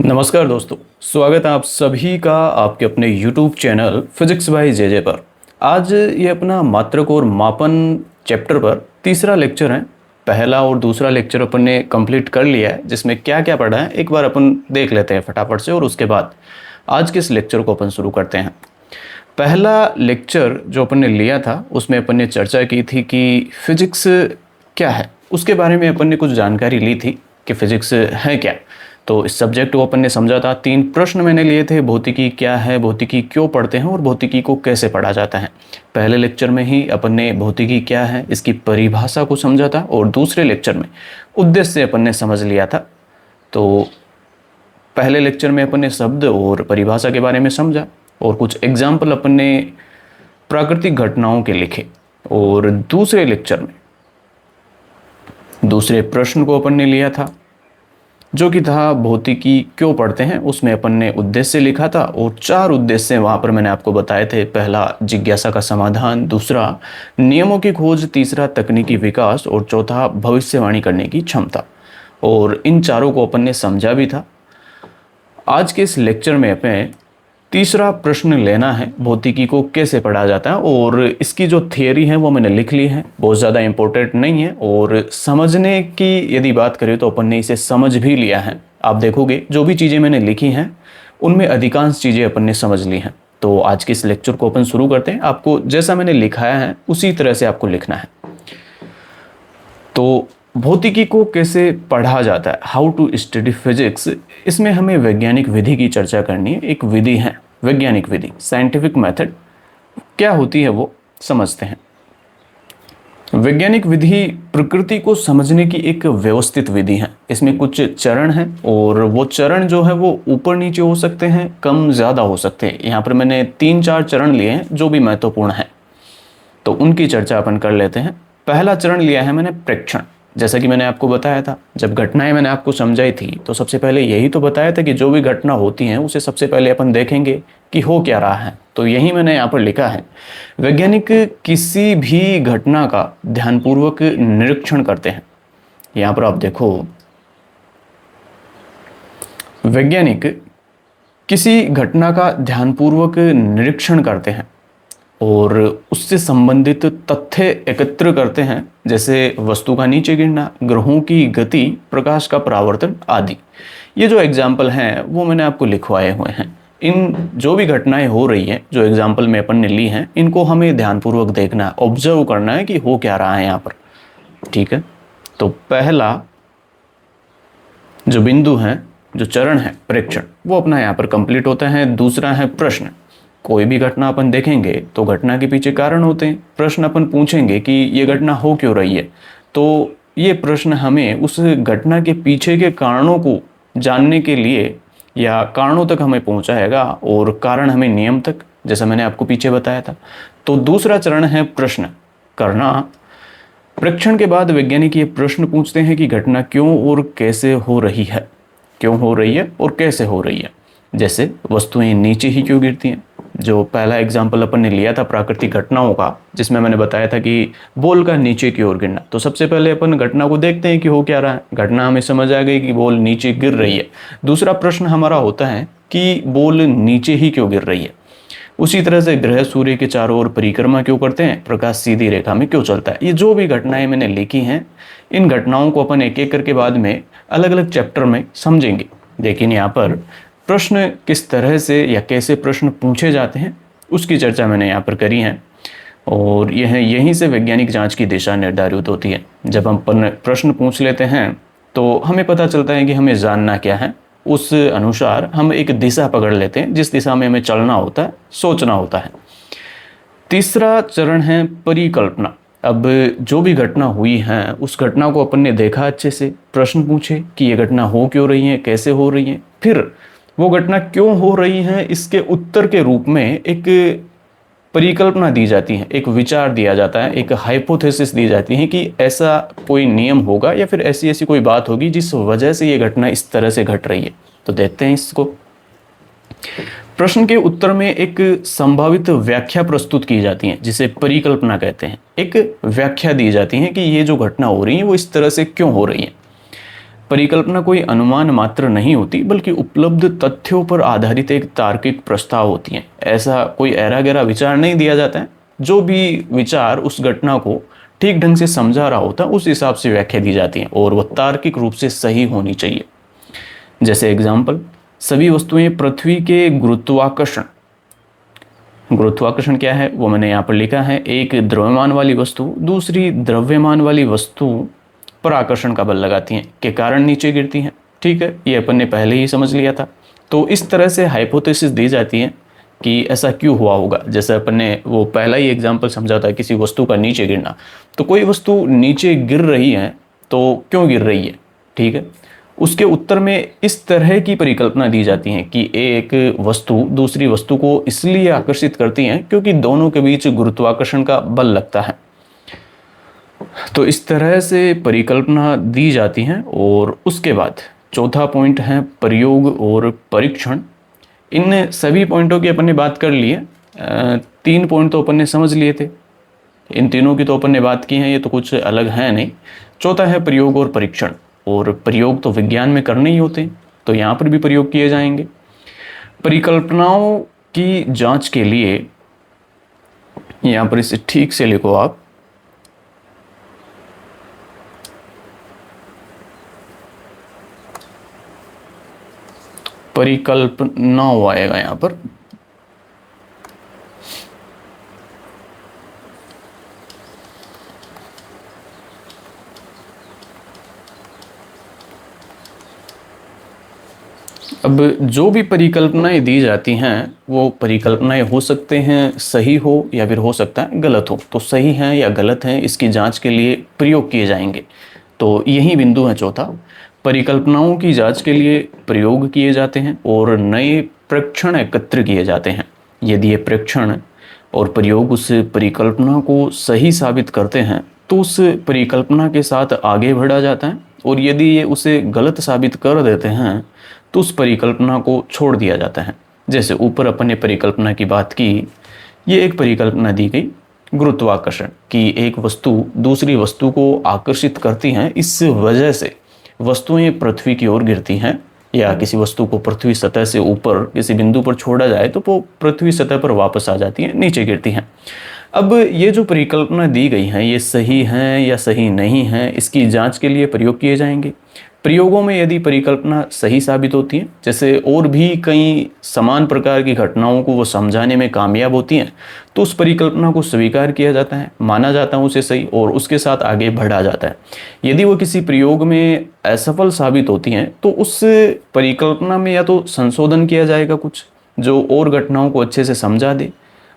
नमस्कार दोस्तों, स्वागत है आप सभी का आपके अपने YouTube channel physics bye JJ पर। आज ये अपना मात्रक और मापन चैप्टर पर तीसरा लेक्चर है। पहला और दूसरा लेक्चर अपन ने कंप्लीट कर लिया है, जिसमें क्या क्या पढ़ा है एक बार अपन देख लेते हैं फटाफट से और उसके बाद आज के इस लेक्चर को अपन शुरू करते हैं। पहला लेक्चर जो अपन ने लिया था उसमें अपन ने चर्चा की थी कि फिजिक्स क्या है, उसके बारे में अपन ने कुछ जानकारी ली थी कि फिजिक्स है क्या। तो इस सब्जेक्ट को अपन ने समझा था। 3 प्रश्न मैंने लिए थे, भौतिकी क्या है, भौतिकी क्यों पढ़ते हैं और भौतिकी को कैसे पढ़ा जाता है। पहले लेक्चर में ही अपन ने भौतिकी क्या है इसकी परिभाषा को समझा था और दूसरे लेक्चर में उद्देश्य अपन ने समझ लिया था। तो पहले लेक्चर में अपन ने शब्द और परिभाषा के बारे में समझा और कुछ एग्जाम्पल अपन ने प्राकृतिक घटनाओं के लिखे, और दूसरे लेक्चर में दूसरे प्रश्न को अपन ने लिया था जो कि था भौतिकी क्यों पढ़ते हैं। उसमें अपन ने उद्देश्य लिखा था और 4 उद्देश्य वहाँ पर मैंने आपको बताए थे। पहला जिज्ञासा का समाधान, दूसरा नियमों की खोज, तीसरा तकनीकी विकास और चौथा भविष्यवाणी करने की क्षमता। और इन चारों को अपन ने समझा भी था। आज के इस लेक्चर में अपन तीसरा प्रश्न लेना है, भौतिकी को कैसे पढ़ा जाता है, और इसकी जो थियरी है वो मैंने लिख ली है। बहुत ज़्यादा इम्पोर्टेंट नहीं है और समझने की यदि बात करें तो अपन ने इसे समझ भी लिया है। आप देखोगे जो भी चीज़ें मैंने लिखी हैं उनमें अधिकांश चीज़ें अपन ने समझ ली हैं। तो आज के इस लेक्चर को अपन शुरू करते हैं। आपको जैसा मैंने लिखाया है उसी तरह से आपको लिखना है। तो भौतिकी को कैसे पढ़ा जाता है, हाउ टू स्टडी फिजिक्स, इसमें हमें वैज्ञानिक विधि की चर्चा करनी है। एक विधि है वैज्ञानिक विधि, साइंटिफिक मेथड क्या होती है वो समझते हैं। वैज्ञानिक विधि प्रकृति को समझने की एक व्यवस्थित विधि है। इसमें कुछ चरण हैं और वो चरण जो है वो ऊपर नीचे हो सकते हैं, कम ज़्यादा हो सकते हैं। यहाँ पर मैंने 3-4 चरण लिए हैं जो भी महत्वपूर्ण हैं, तो उनकी चर्चा अपन कर लेते हैं। पहला चरण लिया है मैंने प्रेक्षण। जैसा कि मैंने आपको बताया था, जब घटनाएं मैंने आपको समझाई थी तो सबसे पहले यही तो बताया था कि जो भी घटना होती है उसे सबसे पहले अपन देखेंगे कि हो क्या रहा है। तो यही मैंने यहाँ पर लिखा है। वैज्ञानिक किसी भी घटना का ध्यानपूर्वक निरीक्षण करते हैं। यहाँ पर आप देखो, वैज्ञानिक किसी घटना का ध्यानपूर्वक निरीक्षण करते हैं और उससे संबंधित तथ्य एकत्र करते हैं, जैसे वस्तु का नीचे गिरना, ग्रहों की गति, प्रकाश का परावर्तन आदि। ये जो एग्जाम्पल हैं वो मैंने आपको लिखवाए हुए हैं। इन जो भी घटनाएं हो रही हैं जो एग्जाम्पल में अपन ने ली हैं, इनको हमें ध्यानपूर्वक देखना है, ऑब्जर्व करना है कि हो क्या रहा है यहाँ पर। ठीक है, तो पहला जो बिंदु है, जो चरण है प्रेक्षण, वो अपना यहाँ पर कंप्लीट होता है। दूसरा है प्रश्न। कोई भी घटना अपन देखेंगे तो घटना के पीछे कारण होते हैं। प्रश्न अपन पूछेंगे कि ये घटना हो क्यों रही है, तो ये प्रश्न हमें उस घटना के पीछे के कारणों को जानने के लिए या कारणों तक हमें पहुंचाएगा और कारण हमें नियम तक, जैसा मैंने आपको पीछे बताया था। तो दूसरा चरण है प्रश्न करना। प्रेक्षण के बाद वैज्ञानिक ये प्रश्न पूछते हैं कि घटना क्यों और कैसे हो रही है, क्यों हो रही है और कैसे हो रही है। जैसे वस्तुएं नीचे ही क्यों गिरती हैं, जो पहला एग्जाम्पल अपन ने लिया था प्राकृतिक घटनाओं का, जिसमें मैंने बताया था कि बॉल का नीचे की ओर गिरना। तो सबसे पहले अपन घटना को देखते हैं कि हो क्या रहा है। घटना हमें समझ आ गई कि बॉल नीचे गिर रही है। दूसरा प्रश्न हमारा होता है कि बॉल नीचे ही क्यों गिर रही है। उसी तरह से ग्रह सूर्य के चारों ओर परिक्रमा क्यों करते हैं, प्रकाश सीधी रेखा में क्यों चलता है। ये जो भी घटनाएं मैंने लिखी हैं, इन घटनाओं को अपन एक एक करके बाद में अलग अलग चैप्टर में समझेंगे। लेकिन यहाँ पर प्रश्न किस तरह से या कैसे प्रश्न पूछे जाते हैं उसकी चर्चा मैंने यहाँ पर करी है, और यह यहीं से वैज्ञानिक जांच की दिशा निर्धारित होती है। जब हम प्रश्न पूछ लेते हैं तो हमें पता चलता है कि हमें जानना क्या है, उस अनुसार हम एक दिशा पकड़ लेते हैं जिस दिशा में हमें चलना होता है, सोचना होता है। तीसरा चरण है परिकल्पना। अब जो भी घटना हुई है उस घटना को अपन ने देखा, अच्छे से प्रश्न पूछे कि ये घटना हो क्यों रही है, कैसे हो रही है, फिर वो घटना क्यों हो रही है इसके उत्तर के रूप में एक परिकल्पना दी जाती है, एक विचार दिया जाता है, एक हाइपोथेसिस दी जाती है कि ऐसा कोई नियम होगा या फिर ऐसी ऐसी कोई बात होगी जिस वजह से ये घटना इस तरह से घट रही है। तो देखते हैं इसको। प्रश्न के उत्तर में एक संभावित व्याख्या प्रस्तुत की जाती है, जिसे परिकल्पना कहते हैं। एक व्याख्या दी जाती है कि ये जो घटना हो रही है वो इस तरह से क्यों हो रही है। परिकल्पना कोई अनुमान मात्र नहीं होती, बल्कि उपलब्ध तथ्यों पर आधारित एक तार्किक प्रस्ताव होती है। ऐसा कोई ऐरा गहरा विचार नहीं दिया जाता है। जो भी विचार उस घटना को ठीक ढंग से समझा रहा होता है, उस हिसाब से व्याख्या दी जाती है और वह तार्किक रूप से सही होनी चाहिए। जैसे एग्जाम्पल, सभी वस्तुएं पृथ्वी के गुरुत्वाकर्षण, गुरुत्वाकर्षण क्या है वो मैंने यहाँ पर लिखा है, एक द्रव्यमान वाली वस्तु दूसरी द्रव्यमान वाली वस्तु पर आकर्षण का बल लगाती हैं के कारण नीचे गिरती हैं। ठीक है, ये अपन ने पहले ही समझ लिया था। तो इस तरह से हाइपोथेसिस दी जाती है कि ऐसा क्यों हुआ होगा। जैसे अपन ने वो पहला ही एग्जाम्पल समझा था, किसी वस्तु का नीचे गिरना। तो कोई वस्तु नीचे गिर रही है तो क्यों गिर रही है, ठीक है, उसके उत्तर में इस तरह की परिकल्पना दी जाती है कि एक वस्तु दूसरी वस्तु को इसलिए आकर्षित करती है क्योंकि दोनों के बीच गुरुत्वाकर्षण का बल लगता है। तो इस तरह से परिकल्पना दी जाती है। और उसके बाद चौथा पॉइंट है प्रयोग और परीक्षण। इन सभी पॉइंटों की अपन ने बात कर ली है। 3 पॉइंट तो अपन ने समझ लिए थे, इन तीनों की तो अपन ने बात की है, ये तो कुछ अलग है नहीं। चौथा है प्रयोग और परीक्षण। और प्रयोग तो विज्ञान में करने ही होते हैं, तो यहाँ पर भी प्रयोग किए जाएंगे। परिकल्पनाओं की जांच के लिए यहाँ पर इसे ठीक से लिखो आप, परिकल्पनाओं आएगा यहाँ पर। अब जो भी परिकल्पनाएं दी जाती हैं वो परिकल्पनाएं हो सकते हैं सही हो या फिर हो सकता है गलत हो। तो सही हैं या गलत हैं इसकी जांच के लिए प्रयोग किए जाएंगे। तो यही बिंदु है चौथा। परिकल्पनाओं की जांच के लिए प्रयोग किए जाते हैं और नए प्रेक्षण एकत्र किए जाते हैं। यदि ये प्रेक्षण और प्रयोग उस परिकल्पना को सही साबित करते हैं तो उस परिकल्पना के साथ आगे बढ़ा जाता है, और यदि ये उसे गलत साबित कर देते हैं तो उस परिकल्पना को छोड़ दिया जाता है। जैसे ऊपर अपन ने परिकल्पना की बात की, ये एक परिकल्पना दी गई गुरुत्वाकर्षण की, एक वस्तु दूसरी वस्तु को आकर्षित करती हैं, इस वजह से वस्तुएं पृथ्वी की ओर गिरती हैं, या किसी वस्तु को पृथ्वी सतह से ऊपर किसी बिंदु पर छोड़ा जाए तो वो पृथ्वी सतह पर वापस आ जाती हैं, नीचे गिरती हैं। अब ये जो परिकल्पना दी गई हैं ये सही हैं या सही नहीं हैं, इसकी जांच के लिए प्रयोग किए जाएंगे। प्रयोगों में यदि परिकल्पना सही साबित होती है, जैसे और भी कई समान प्रकार की घटनाओं को वो समझाने में कामयाब होती हैं, तो उस परिकल्पना को स्वीकार किया जाता है, माना जाता है उसे सही, और उसके साथ आगे बढ़ा जाता है। यदि वो किसी प्रयोग में असफल साबित होती हैं तो उस परिकल्पना में या तो संशोधन किया जाएगा कुछ जो और घटनाओं को अच्छे से समझा दे,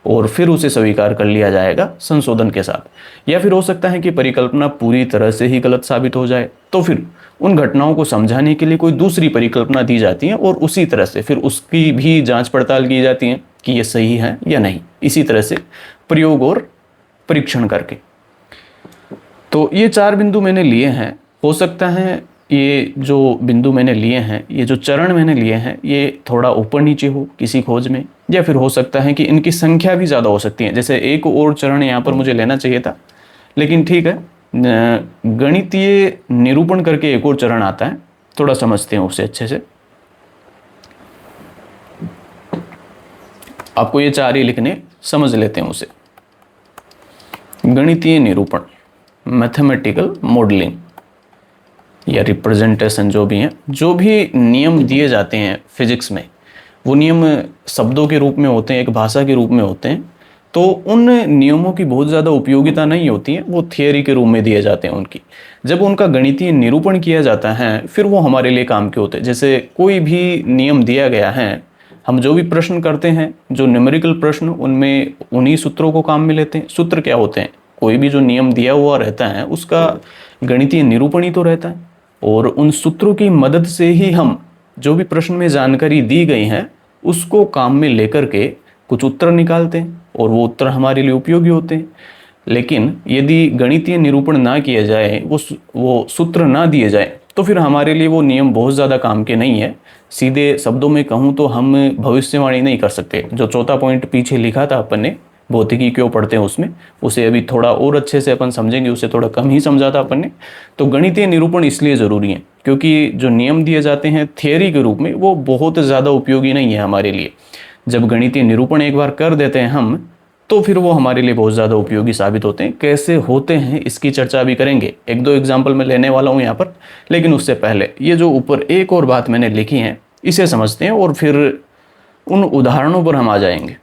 और फिर उसे स्वीकार कर लिया जाएगा संशोधन के साथ। या फिर हो सकता है कि परिकल्पना पूरी तरह से ही गलत साबित हो जाए, तो फिर उन घटनाओं को समझाने के लिए कोई दूसरी परिकल्पना दी जाती है और उसी तरह से फिर उसकी भी जांच पड़ताल की जाती है कि ये सही है या नहीं। इसी तरह से प्रयोग और परीक्षण करके। तो ये 4 बिंदु मैंने लिए हैं। हो सकता है ये जो बिंदु मैंने लिए हैं, ये जो चरण मैंने लिए हैं, ये थोड़ा ऊपर नीचे हो किसी खोज में, या फिर हो सकता है कि इनकी संख्या भी ज़्यादा हो सकती है। जैसे एक और चरण यहाँ पर मुझे लेना चाहिए था, लेकिन ठीक है, गणितीय निरूपण करके एक और चरण आता है, थोड़ा समझते हैं उसे अच्छे से। आपको ये 4 ही लिखने, समझ लेते हैं उसे। गणितीय निरूपण, मैथमेटिकल मॉडलिंग या रिप्रेजेंटेशन, जो भी हैं, जो भी नियम दिए जाते हैं फिजिक्स में, वो नियम शब्दों के रूप में होते हैं, एक भाषा के रूप में होते हैं। तो उन नियमों की बहुत ज़्यादा उपयोगिता नहीं होती है, वो थियरी के रूप में दिए जाते हैं उनकी। जब उनका गणितीय निरूपण किया जाता है फिर वो हमारे लिए काम के होते हैं। जैसे कोई भी नियम दिया गया है, हम जो भी प्रश्न करते हैं, जो न्यूमेरिकल प्रश्न, उनमें उन्हीं सूत्रों को काम में लेते हैं। सूत्र क्या होते हैं? कोई भी जो नियम दिया हुआ रहता है उसका गणितीय निरूपण ही तो रहता है, और उन सूत्रों की मदद से ही हम जो भी प्रश्न में जानकारी दी गई है उसको काम में लेकर के कुछ उत्तर निकालते हैं, और वो उत्तर हमारे लिए उपयोगी होते हैं। लेकिन यदि गणितीय निरूपण ना किया जाए, वो सूत्र ना दिए जाए, तो फिर हमारे लिए वो नियम बहुत ज़्यादा काम के नहीं है। सीधे शब्दों में कहूँ तो हम भविष्यवाणी नहीं कर सकते। जो चौथा पॉइंट पीछे लिखा था अपन ने, भौतिकी क्यों पढ़ते हैं उसमें, उसे अभी थोड़ा और अच्छे से अपन समझेंगे, उसे थोड़ा कम ही समझा था अपन ने। तो गणितीय निरूपण इसलिए ज़रूरी है क्योंकि जो नियम दिए जाते हैं थियरी के रूप में वो बहुत ज़्यादा उपयोगी नहीं है हमारे लिए। जब गणितीय निरूपण एक बार कर देते हैं हम, तो फिर वो हमारे लिए बहुत ज़्यादा उपयोगी साबित होते हैं। कैसे होते हैं इसकी चर्चा अभी करेंगे, एक दो एग्जाम्पल मैं लेने वाला हूँ यहाँ पर। लेकिन उससे पहले ये जो ऊपर एक और बात मैंने लिखी है इसे समझते हैं और फिर उन उदाहरणों पर हम आ जाएंगे।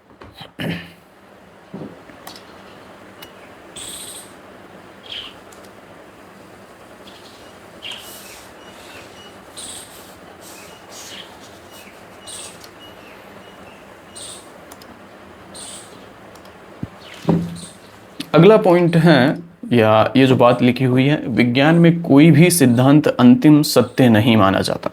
अगला पॉइंट है, या ये जो बात लिखी हुई है, विज्ञान में कोई भी सिद्धांत अंतिम सत्य नहीं माना जाता।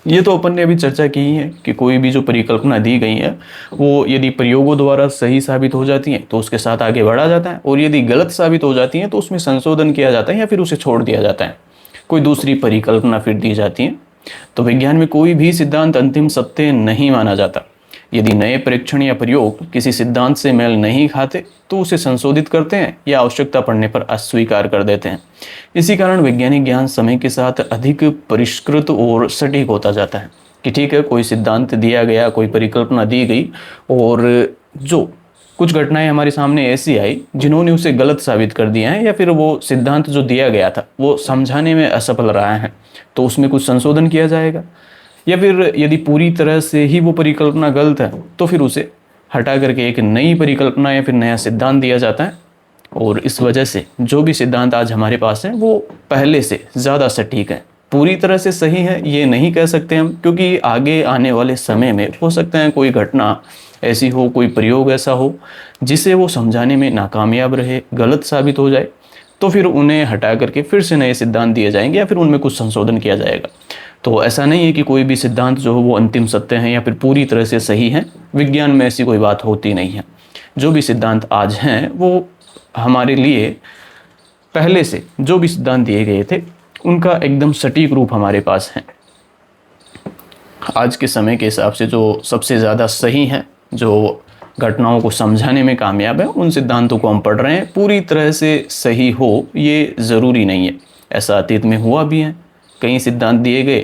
ये तो अपन ने अभी चर्चा की है कि कोई भी जो परिकल्पना दी गई है वो यदि प्रयोगों द्वारा सही साबित हो जाती है तो उसके साथ आगे बढ़ा जाता है, और यदि गलत साबित हो जाती है तो उसमें संशोधन किया जाता है या फिर उसे छोड़ दिया जाता है, कोई दूसरी परिकल्पना फिर दी जाती है। तो विज्ञान में कोई भी सिद्धांत अंतिम सत्य नहीं माना जाता। यदि नए परीक्षण या प्रयोग किसी सिद्धांत से मेल नहीं खाते तो उसे संशोधित करते हैं या आवश्यकता पड़ने पर अस्वीकार कर देते हैं। इसी कारण वैज्ञानिक ज्ञान समय के साथ अधिक परिष्कृत और सटीक होता जाता है कि ठीक है, कोई सिद्धांत दिया गया, कोई परिकल्पना दी गई, और जो कुछ घटनाएं हमारे सामने ऐसी आई जिन्होंने उसे गलत साबित कर दिया है, या फिर वो सिद्धांत जो दिया गया था वो समझाने में असफल रहा है, तो उसमें कुछ संशोधन किया जाएगा। या फिर यदि पूरी तरह से ही वो परिकल्पना गलत है तो फिर उसे हटा करके एक नई परिकल्पना या फिर नया सिद्धांत दिया जाता है। और इस वजह से जो भी सिद्धांत आज हमारे पास है वो पहले से ज़्यादा सटीक है। पूरी तरह से सही है ये नहीं कह सकते हम, क्योंकि आगे आने वाले समय में हो सकता है कोई घटना ऐसी हो, कोई प्रयोग ऐसा हो जिसे वो समझाने में नाकामयाब रहे, गलत साबित हो जाए, तो फिर उन्हें हटा करके फिर से नए सिद्धांत दिए जाएंगे या फिर उनमें कुछ संशोधन किया जाएगा। तो ऐसा नहीं है कि कोई भी सिद्धांत जो हो वो अंतिम सत्य है या फिर पूरी तरह से सही है। विज्ञान में ऐसी कोई बात होती नहीं है। जो भी सिद्धांत आज हैं वो हमारे लिए पहले से जो भी सिद्धांत दिए गए थे उनका एकदम सटीक रूप हमारे पास है। आज के समय के हिसाब से जो सबसे ज़्यादा सही है, जो घटनाओं को समझाने में कामयाब है, उन सिद्धांतों को हम पढ़ रहे हैं। पूरी तरह से सही हो ये ज़रूरी नहीं है, ऐसा अतीत में हुआ भी है। कई सिद्धांत दिए गए,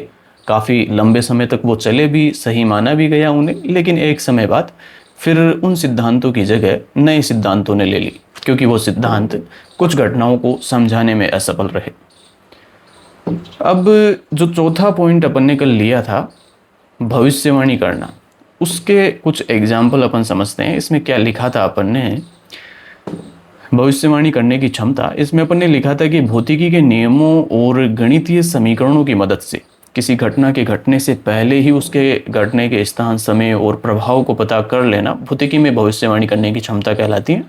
काफ़ी लंबे समय तक वो चले भी, सही माना भी गया उन्हें, लेकिन एक समय बाद फिर उन सिद्धांतों की जगह नए सिद्धांतों ने ले ली, क्योंकि वो सिद्धांत कुछ घटनाओं को समझाने में असफल रहे। अब जो चौथा पॉइंट अपन ने कल लिया था, भविष्यवाणी करना, उसके कुछ एग्जाम्पल अपन समझते हैं। इसमें क्या लिखा था अपन ने, भविष्यवाणी करने की क्षमता, इसमें अपन ने लिखा था कि भौतिकी के नियमों और गणितीय समीकरणों की मदद से किसी घटना के घटने से पहले ही उसके घटने के स्थान, समय और प्रभाव को पता कर लेना भौतिकी में भविष्यवाणी करने की क्षमता कहलाती है।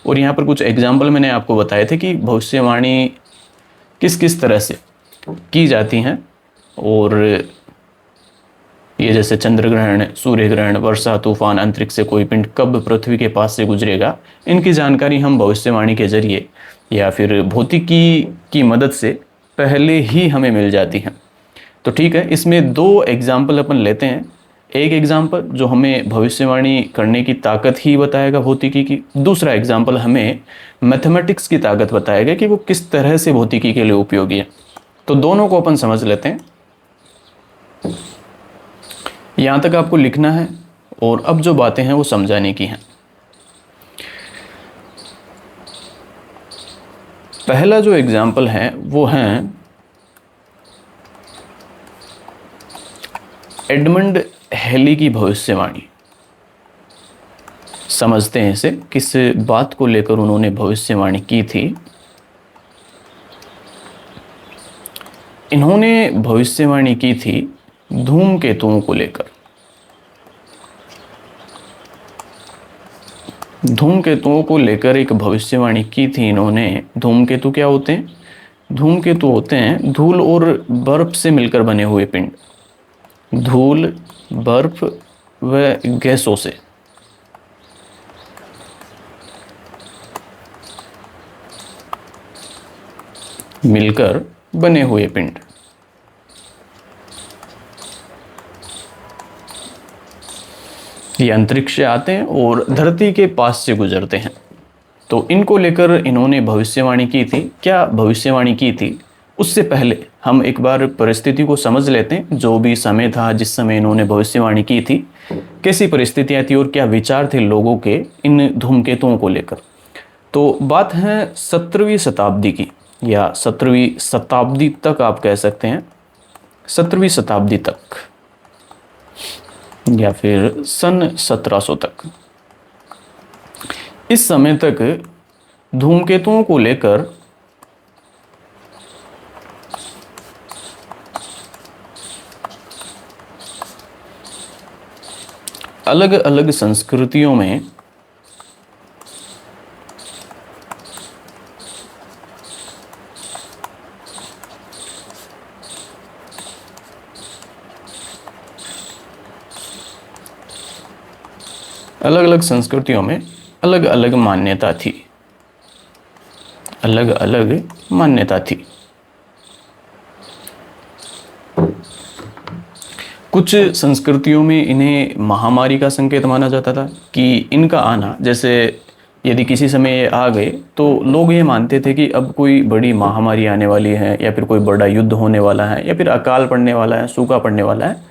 और यहाँ पर कुछ एग्जाम्पल मैंने आपको बताए थे कि भविष्यवाणी किस किस तरह से की जाती हैं, और ये जैसे चंद्र ग्रहण, सूर्य ग्रहण, वर्षा, तूफान, अंतरिक्ष से कोई पिंड कब पृथ्वी के पास से गुजरेगा, इनकी जानकारी हम भविष्यवाणी के जरिए या फिर भौतिकी की मदद से पहले ही हमें मिल जाती हैं। तो ठीक है, इसमें दो एग्जाम्पल अपन लेते हैं। एक एग्जाम्पल जो हमें भविष्यवाणी करने की ताकत ही बताएगा भौतिकी की, दूसरा एग्जाम्पल हमें मैथमेटिक्स की ताकत बताएगा कि वो किस तरह से भौतिकी के लिए उपयोगी है। तो दोनों को अपन समझ लेते हैं। यहाँ तक आपको लिखना है, और अब जो बातें हैं वो समझाने की हैं। पहला जो एग्जाम्पल है वो है एडमंड हेली की भविष्यवाणी। समझते हैं इसे, किस बात को लेकर उन्होंने भविष्यवाणी की थी। इन्होंने भविष्यवाणी की थी धूमकेतुओं को लेकर। धूमकेतुओं को लेकर एक भविष्यवाणी की थी इन्होंने। धूमकेतु क्या होते हैं? धूमकेतु होते हैं धूल और बर्फ से मिलकर बने हुए पिंड। धूल, बर्फ व गैसों से मिलकर बने हुए पिंड। ये अंतरिक्ष से आते हैं और धरती के पास से गुजरते हैं। तो इनको लेकर इन्होंने भविष्यवाणी की थी। क्या भविष्यवाणी की थी, उससे पहले हम एक बार परिस्थिति को समझ लेते हैं। जो भी समय था जिस समय इन्होंने भविष्यवाणी की थी, कैसी परिस्थितियां थी और क्या विचार थे लोगों के इन धूमकेतुओं को लेकर। तो बात है 17वीं शताब्दी की, या 17वीं शताब्दी तक आप कह सकते हैं, 17वीं शताब्दी तक या फिर सन 1700 तक। इस समय तक धूमकेतुओं को लेकर अलग अलग संस्कृतियों में अलग अलग संस्कृतियों में अलग अलग मान्यता थी, अलग अलग मान्यता थी। कुछ संस्कृतियों में इन्हें महामारी का संकेत माना जाता था कि इनका आना, जैसे यदि किसी समय ये आ गए तो लोग ये मानते थे कि अब कोई बड़ी महामारी आने वाली है, या फिर कोई बड़ा युद्ध होने वाला है, या फिर अकाल पड़ने वाला है, सूखा पड़ने वाला है।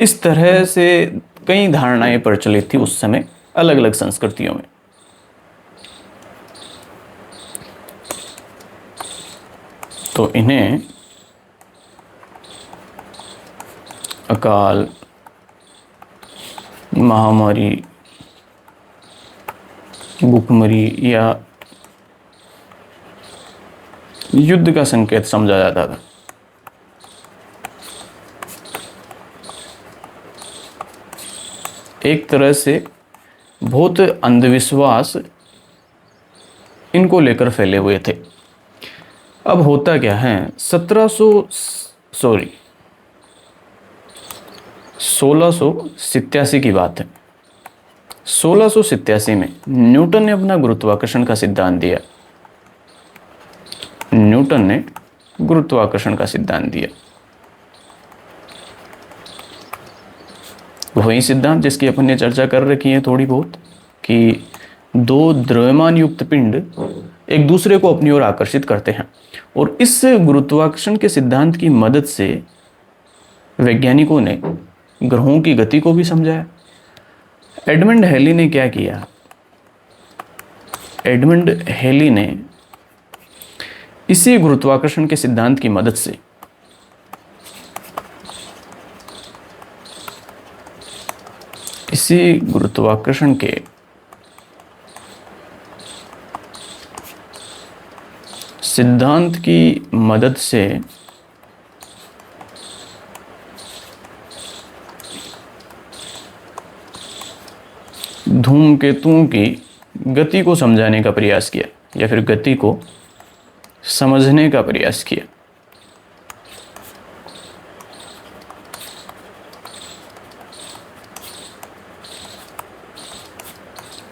इस तरह से कई धारणाएं प्रचलित थी उस समय अलग अलग संस्कृतियों में। तो इन्हें अकाल, महामारी, भूखमरी या युद्ध का संकेत समझा जाता था। एक तरह से बहुत अंधविश्वास इनको लेकर फैले हुए थे। अब होता क्या है, 1687 की बात है। 1687 में न्यूटन ने अपना गुरुत्वाकर्षण का सिद्धांत दिया। न्यूटन ने गुरुत्वाकर्षण का सिद्धांत दिया, वही सिद्धांत जिसकी अपन ने चर्चा कर रखी है थोड़ी बहुत, कि दो द्रव्यमान युक्त पिंड एक दूसरे को अपनी ओर आकर्षित करते हैं। और इस गुरुत्वाकर्षण के सिद्धांत की मदद से वैज्ञानिकों ने ग्रहों की गति को भी समझाया। एडमंड हेली ने क्या किया, एडमंड हेली ने इसी गुरुत्वाकर्षण के सिद्धांत की मदद से इसी गुरुत्वाकर्षण के सिद्धांत की मदद से धूमकेतुओं की गति को समझाने का प्रयास किया, या फिर गति को समझने का प्रयास किया।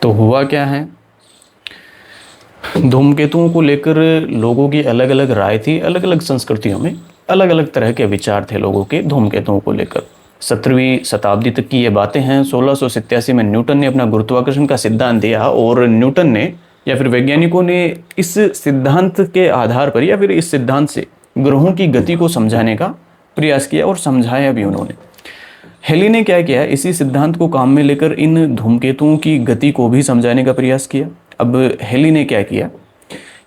तो हुआ क्या है, धूमकेतुओं को लेकर लोगों की अलग अलग राय थी। अलग अलग संस्कृतियों में अलग अलग तरह के विचार थे लोगों के धूमकेतुओं को लेकर। 17वीं शताब्दी तक की ये बातें हैं। 1687 में न्यूटन ने अपना गुरुत्वाकर्षण का सिद्धांत दिया, और न्यूटन ने या फिर वैज्ञानिकों ने इस सिद्धांत के आधार पर या फिर इस सिद्धांत से ग्रहों की गति को समझाने का प्रयास किया, और समझाया भी उन्होंने। हेली ने क्या किया, इसी सिद्धांत को काम में लेकर इन धूमकेतुओं की गति को भी समझाने का प्रयास किया। अब हेली ने क्या किया,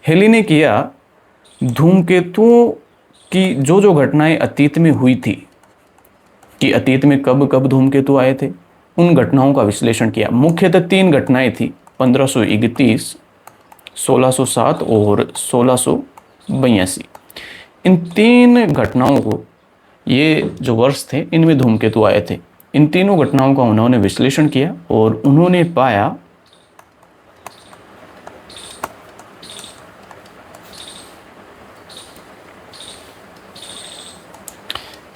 हेली ने किया धूमकेतुओं की जो जो घटनाएं अतीत में हुई थी, कि अतीत में कब कब धूमकेतु आए थे, उन घटनाओं का विश्लेषण किया। मुख्यतः 3 घटनाएं थी, 1531, 1607 और 1682। इन 3 घटनाओं को, ये जो वर्ष थे इनमें धूमकेतु आए थे, इन तीनों घटनाओं का उन्होंने विश्लेषण किया, और उन्होंने पाया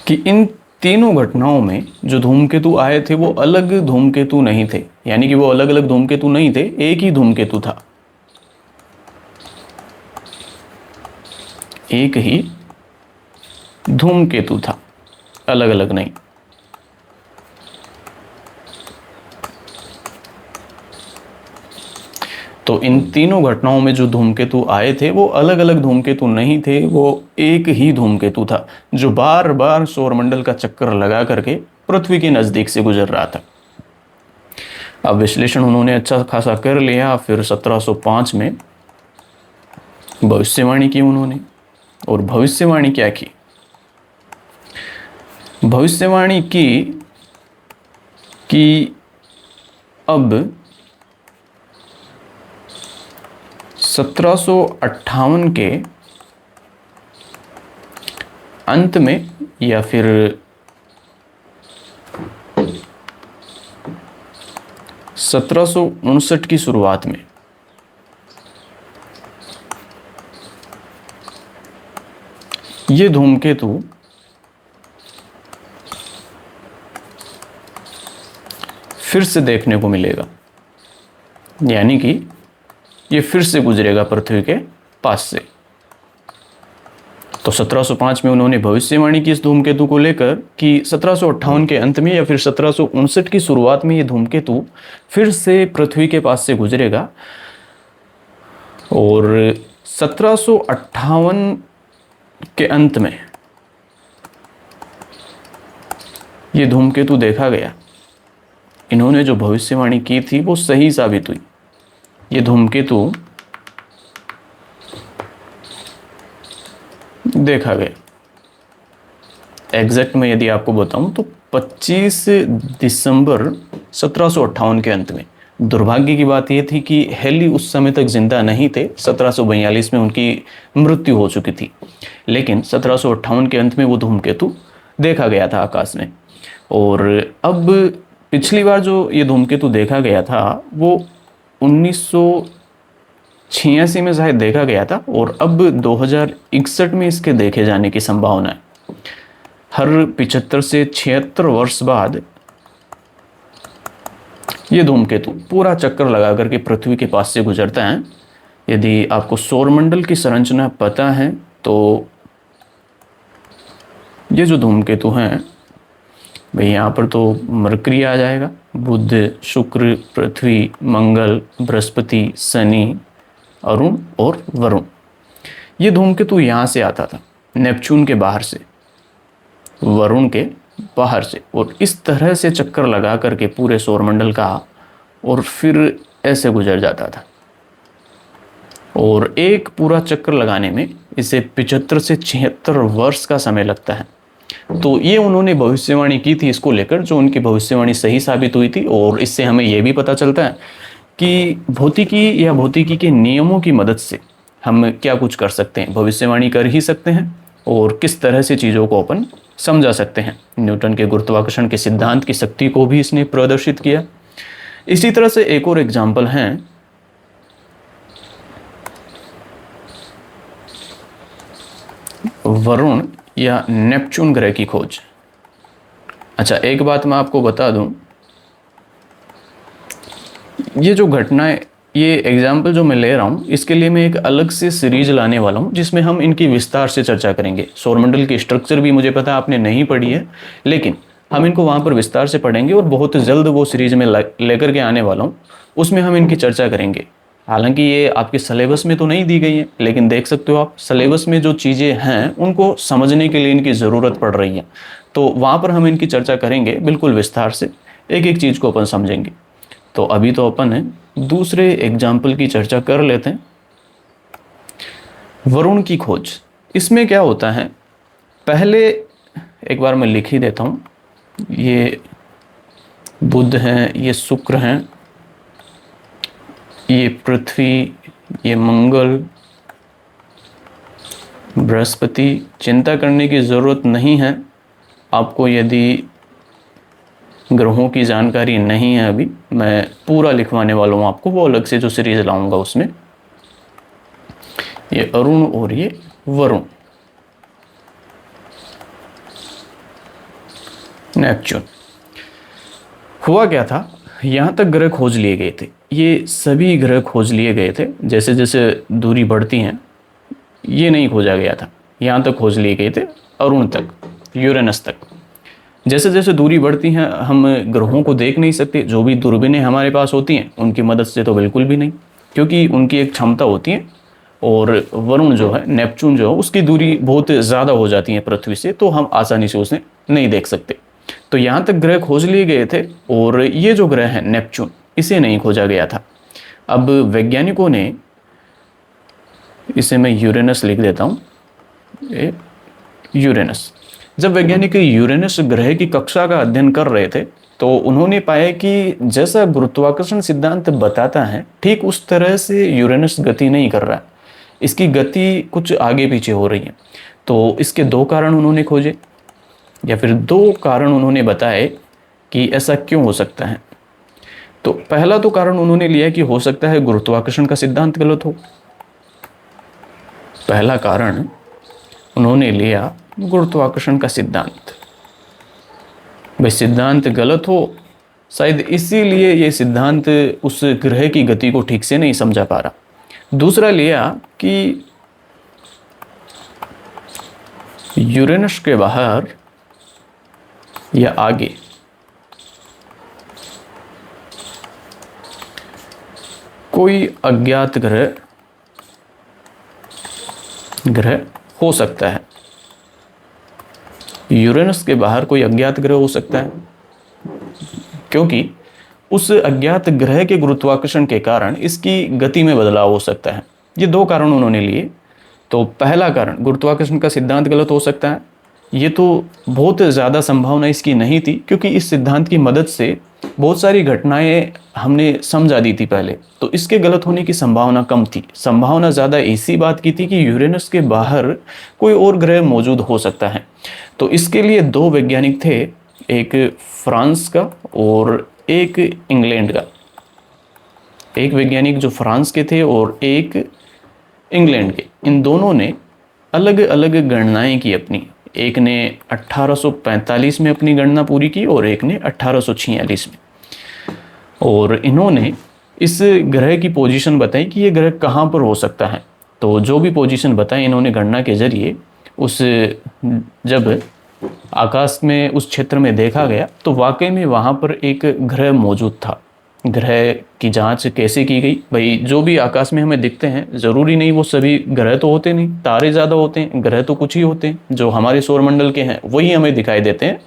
कि इन तीनों घटनाओं में जो धूमकेतु आए थे वो अलग धूमकेतु नहीं थे। यानी कि वो अलग अलग धूमकेतु नहीं थे, एक ही धूमकेतु था, एक ही धूमकेतु था, अलग अलग नहीं। तो इन तीनों घटनाओं में जो धूमकेतु आए थे वो अलग अलग धूमकेतु नहीं थे, वो एक ही धूमकेतु था जो बार बार सौरमंडल का चक्कर लगा करके पृथ्वी के नज़दीक से गुजर रहा था। अब विश्लेषण उन्होंने अच्छा खासा कर लिया। फिर 1705 में भविष्यवाणी की उन्होंने, और भविष्यवाणी क्या की? भविष्यवाणी की कि अब 1758 के अंत में या फिर 1759 की शुरुआत में ये धूमकेतु फिर से देखने को मिलेगा, यानी कि ये फिर से गुजरेगा पृथ्वी के पास से। तो 1705 में उन्होंने भविष्यवाणी की इस धूमकेतु को लेकर कि 1758 के अंत में या फिर 1759 की शुरुआत में ये धूमकेतु फिर से पृथ्वी के पास से गुजरेगा। और 1758 के अंत में ये धूमकेतु देखा गया। इन्होंने जो भविष्यवाणी की थी वो सही साबित हुई। ये धूमकेतु देखा गया। एग्जैक्ट में यदि आपको बताऊं तो 25 दिसंबर 1758 के अंत में। दुर्भाग्य की बात यह थी कि हेली उस समय तक जिंदा नहीं थे। 1742 में उनकी मृत्यु हो चुकी थी, लेकिन 1758 के अंत में वो धूमकेतु देखा गया था आकाश में। और अब पिछली बार जो ये धूमकेतु देखा गया था वो 1986 में शायद देखा गया था, और अब 2061 में इसके देखे जाने की संभावना है। हर 75 से 76 वर्ष बाद ये धूमकेतु पूरा चक्कर लगा करके पृथ्वी के पास से गुजरता है। यदि आपको सौरमंडल की संरचना पता है तो ये जो धूमकेतु हैं भाई, यहाँ पर तो मरकरी आ जाएगा, बुध, शुक्र, पृथ्वी, मंगल, बृहस्पति, शनि, अरुण और वरुण। ये धूमकेतु यहाँ से आता था, नेपच्यून के बाहर से, वरुण के बाहर से, और इस तरह से चक्कर लगा करके पूरे सौरमंडल का, और फिर ऐसे गुजर जाता था। और एक पूरा चक्कर लगाने में इसे 75 से 76 वर्ष का समय लगता है। तो ये उन्होंने भविष्यवाणी की थी इसको लेकर, जो उनकी भविष्यवाणी सही साबित हुई थी। और इससे हमें यह भी पता चलता है कि भौतिकी या भौतिकी के नियमों की मदद से हम क्या कुछ कर सकते हैं, भविष्यवाणी कर ही सकते हैं, और किस तरह से चीज़ों को अपन समझा सकते हैं। न्यूटन के गुरुत्वाकर्षण के सिद्धांत की शक्ति को भी इसने प्रदर्शित किया। इसी तरह से एक और एग्जाम्पल है वरुण या नेपच्यून ग्रह की खोज। अच्छा, एक बात मैं आपको बता दूं, ये जो घटनाएं, ये एग्जाम्पल जो मैं ले रहा हूं, इसके लिए मैं एक अलग से सीरीज लाने वाला हूं जिसमें हम इनकी विस्तार से चर्चा करेंगे। सौरमंडल की स्ट्रक्चर भी मुझे पता है आपने नहीं पढ़ी है, लेकिन हम इनको वहां पर विस्तार से पढ़ेंगे, और बहुत जल्द वो सीरीज में लेकर के आने वाला हूँ, उसमें हम इनकी चर्चा करेंगे। हालांकि ये आपके सिलेबस में तो नहीं दी गई है, लेकिन देख सकते हो आप सिलेबस में जो चीज़ें हैं उनको समझने के लिए इनकी ज़रूरत पड़ रही है। तो वहाँ पर हम इनकी चर्चा करेंगे बिल्कुल विस्तार से, एक एक चीज़ को अपन समझेंगे। तो अभी तो अपन दूसरे एग्जाम्पल की चर्चा कर लेते हैं। वरुण की खोज, इसमें क्या होता है, पहले एक बार मैं लिख ही देता हूँ। ये बुध हैं, ये शुक्र हैं, ये पृथ्वी, ये मंगल, बृहस्पति। चिंता करने की ज़रूरत नहीं है आपको, यदि ग्रहों की जानकारी नहीं है अभी, मैं पूरा लिखवाने वाला हूँ आपको, वो अलग से जो सीरीज लाऊंगा उसमें। ये अरुण और ये वरुण, नेपच्यून। हुआ क्या था, यहाँ तक ग्रह खोज लिए गए थे, ये सभी ग्रह खोज लिए गए थे। जैसे जैसे दूरी बढ़ती हैं, ये नहीं खोजा गया था, यहाँ तक खोज लिए गए थे, अरुण तक, यूरेनस तक। जैसे जैसे दूरी बढ़ती हैं, हम ग्रहों को देख नहीं सकते, जो भी दूरबीनें हमारे पास होती हैं उनकी मदद से तो बिल्कुल भी नहीं। क्योंकि उनकी एक क्षमता होती है, और वरुण जो है, नेपच्यून जो है, उसकी दूरी बहुत ज़्यादा हो जाती है पृथ्वी से, तो हम आसानी से उसे नहीं देख सकते। तो यहाँ तक ग्रह खोज लिए गए थे, और ये जो ग्रह है नेपच्यून, इसे नहीं खोजा गया था। अब वैज्ञानिकों ने, इसे मैं यूरेनस लिख देता हूँ, यूरेनस। जब वैज्ञानिक यूरेनस ग्रह की कक्षा का अध्ययन कर रहे थे, तो उन्होंने पाया कि जैसा गुरुत्वाकर्षण सिद्धांत बताता है, ठीक उस तरह से यूरेनस गति नहीं कर रहा है। इसकी गति कुछ आगे पीछे हो रही है। तो इसके दो कारण उन्होंने खोजे, या फिर दो कारण उन्होंने बताए कि ऐसा क्यों हो सकता है। तो पहला तो कारण उन्होंने लिया कि हो सकता है गुरुत्वाकर्षण का सिद्धांत गलत हो। पहला कारण उन्होंने लिया गुरुत्वाकर्षण का सिद्धांत। भाई सिद्धांत गलत हो, शायद इसीलिए ये सिद्धांत उस ग्रह की गति को ठीक से नहीं समझा पा रहा। दूसरा लिया कि यूरेनस के बाहर या आगे कोई अज्ञात ग्रह हो सकता है। यूरेनस के बाहर कोई अज्ञात ग्रह हो सकता है, क्योंकि उस अज्ञात ग्रह के गुरुत्वाकर्षण के कारण इसकी गति में बदलाव हो सकता है। ये दो कारण उन्होंने लिए। तो पहला कारण, गुरुत्वाकर्षण का सिद्धांत गलत हो सकता है, ये तो बहुत ज़्यादा संभावना इसकी नहीं थी, क्योंकि इस सिद्धांत की मदद से बहुत सारी घटनाएं हमने समझा दी थी पहले, तो इसके गलत होने की संभावना कम थी। संभावना ज़्यादा इसी बात की थी कि यूरेनस के बाहर कोई और ग्रह मौजूद हो सकता है। तो इसके लिए दो वैज्ञानिक थे, एक फ्रांस का और एक इंग्लैंड का। एक वैज्ञानिक जो फ्रांस के थे और एक इंग्लैंड के। इन दोनों ने अलग अलग गणनाएं की अपनी। एक ने 1845 में अपनी गणना पूरी की और एक ने 1846 में। और इन्होंने इस ग्रह की पोजीशन बताई कि ये ग्रह कहाँ पर हो सकता है। तो जो भी पोजीशन बताई इन्होंने गणना के जरिए, उस जब आकाश में उस क्षेत्र में देखा गया तो वाकई में वहाँ पर एक ग्रह मौजूद था। ग्रह की जांच कैसे की गई? भाई जो भी आकाश में हमें दिखते हैं, ज़रूरी नहीं वो सभी ग्रह तो होते नहीं, तारे ज़्यादा होते हैं, ग्रह तो कुछ ही होते हैं। जो हमारे सौरमंडल के हैं वही हमें दिखाई देते हैं,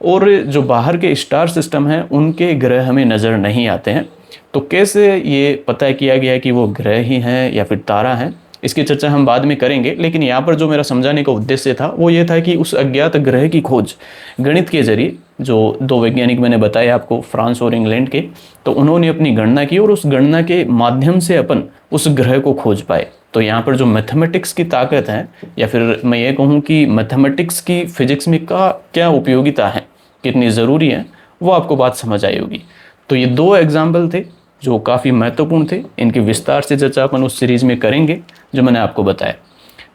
और जो बाहर के स्टार सिस्टम हैं उनके ग्रह हमें नज़र नहीं आते हैं। तो कैसे ये पता किया गया कि वो ग्रह ही हैं या फिर तारा हैं, इसकी चर्चा हम बाद में करेंगे। लेकिन यहाँ पर जो मेरा समझाने का उद्देश्य था वो ये था कि उस अज्ञात ग्रह की खोज गणित के जरिए, जो दो वैज्ञानिक मैंने बताए आपको, फ्रांस और इंग्लैंड के, तो उन्होंने अपनी गणना की और उस गणना के माध्यम से अपन उस ग्रह को खोज पाए। तो यहाँ पर जो मैथमेटिक्स की ताकत है, या फिर मैं ये कहूँ कि मैथमेटिक्स की फिजिक्स में क्या उपयोगिता है, कितनी ज़रूरी है, वो आपको बात समझ आई होगी। तो ये दो एग्जाम्पल थे जो काफ़ी महत्वपूर्ण थे। इनकी विस्तार से चर्चा अपन उस सीरीज़ में करेंगे जो मैंने आपको बताया।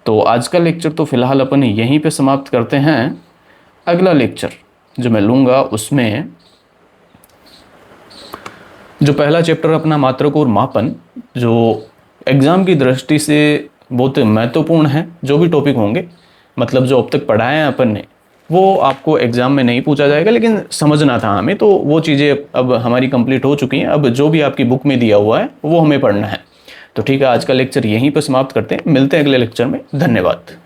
तो आज का लेक्चर तो फिलहाल अपन यहीं पे समाप्त करते हैं। अगला लेक्चर जो मैं लूँगा उसमें जो पहला चैप्टर अपना मात्रक और मापन, जो एग्ज़ाम की दृष्टि से बहुत महत्वपूर्ण है, जो भी टॉपिक होंगे, मतलब जो अब तक पढ़ाए हैं अपन ने, वो आपको एग्ज़ाम में नहीं पूछा जाएगा, लेकिन समझना था हमें, तो वो चीज़ें अब हमारी कंप्लीट हो चुकी हैं। अब जो भी आपकी बुक में दिया हुआ है वो हमें पढ़ना है। तो ठीक है, आज का लेक्चर यहीं पर समाप्त करते हैं। मिलते हैं अगले लेक्चर में। धन्यवाद।